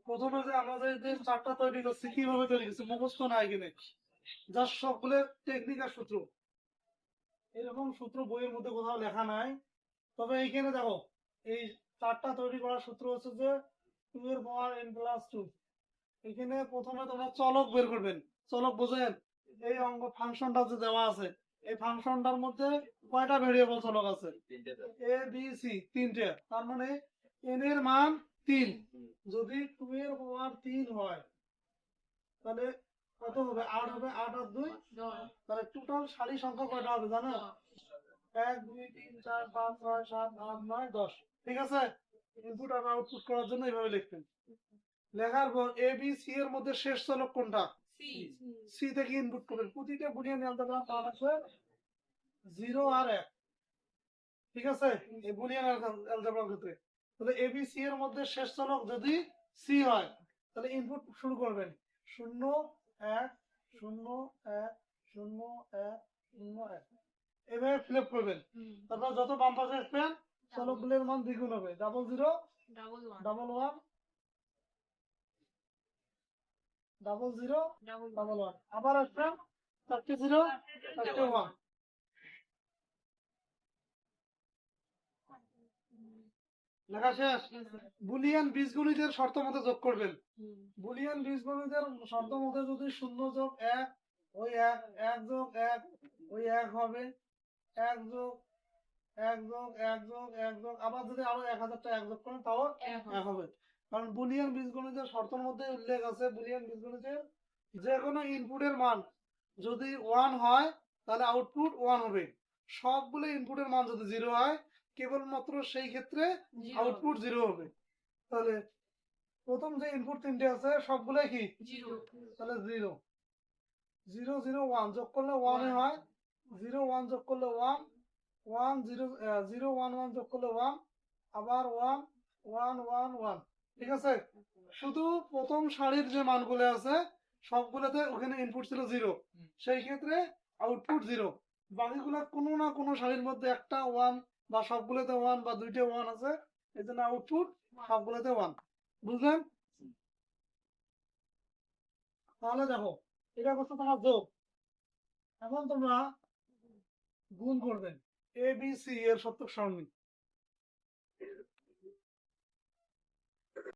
প্রথমে যে আমরা যে চারটা তৈরি করছি কিভাবে তৈরি করছি মুখস্থ নাই কিনে জাস্ট সবগুলো টেকনিক আর সূত্র, এরকম সূত্র বইয়ের মধ্যে কোথাও লেখা নাই। তবে এইখানে দেখো এই চারটা তৈরি করার সূত্র হচ্ছে যে 2 এর পাওয়ার n প্লাস 2। এখানে প্রথমে তোমরা চলক বের করবেন। চলক বোঝেন? এই অঙ্ক ফাংশনটা যে দেওয়া আছে এই ফাংশনটার মধ্যে কয়টা ভেরিয়েবল চলক আছে? এ বি সি, তিনটে। তার মানে n এর মান 3। যদি 2 এর পাওয়ার 3 হয় তাহলে কত হবে? 8 হবে। 8 আর 2, তাহলে টোটাল সারি সংখ্যা কয়টা হবে জানো? 1 2 3 4 5 6 7 8 9 10। ঠিক আছে? ইনপুট আর আউটপুট করার জন্য এইভাবে লিখবেন। লেখার পর এ বি সি এর মধ্যে শেষ চলক কোনটা? সি থেকে ইনপুট করবেন। প্রতিটা বুলিয়ান অ্যালজেব্রা মান আছে 0 আর 1। ঠিক আছে? এই বুলিয়ান অ্যালজেব্রার ক্ষেত্রে তাহলে এ বি সি এর মধ্যে শেষ চলক যদি সি হয় তাহলে ইনপুট শুরু করবেন 0 1 0 1 0 1 0 1। এভাবে ফিল আপ করবেন। তারপর যত বাম পাশে আসবেন চলকগুলোর মান দ্বিগুণ হবে। 0 0 1 1 0 0 1 1। আবার আসবেন 4টে 0 4টে 1। লেখা শেষ। বুলিয়ান বীজগণিতের শর্ত মতে যোগ করবেন। বুলিয়ান বীজগণিতের শর্ত মতে যদি 0 যোগ 1 ওই 1, 1 যোগ 1 ওই 1 হবে, 1 যোগ 1 যোগ 1 যোগ 1 যোগ আবার যদি আরো 1000টা 1 যোগ করেন তাও 1 হবে। কারণ বুলিয়ান বীজগণিতের শর্তের মধ্যে উল্লেখ আছে বুলিয়ান বীজগণিতের যে কোনো ইনপুটের মান যদি 1 হয় তাহলে আউটপুট 1 হবে। সবগুলো ইনপুটের মান যদি 0 হয় কেবলমাত্র সেই ক্ষেত্রে আউটপুট 0 হবে। তাহলে প্রথম যে ইনপুট তিনটে আছে সবগুলাই কি 0, তাহলে 0 0 0 1 যোগ করলে 1 এ হয়, 0 1 যোগ করলে 1 1 0 0 1 1 যোগ করলে 1 আবার 1 1 1 1। ঠিক আছে? শুধু প্রথম সারির যে মানগুলো আছে সবগুলোতে ওখানে ইনপুট ছিল 0, সেই ক্ষেত্রে আউটপুট 0। বাকিগুলো কোনো না কোনো সারির মধ্যে একটা 1 বা সবগুলোতে 1 বা দুইটা 1 আছে, এজন্য আউটপুট সবগুলোতে 1। বুঝলেন? তাহলে দেখো এটা করছে তোমার যোগ। এখন তোমরা গুণ করবেন এ বি সি এর সত্যক সারণী।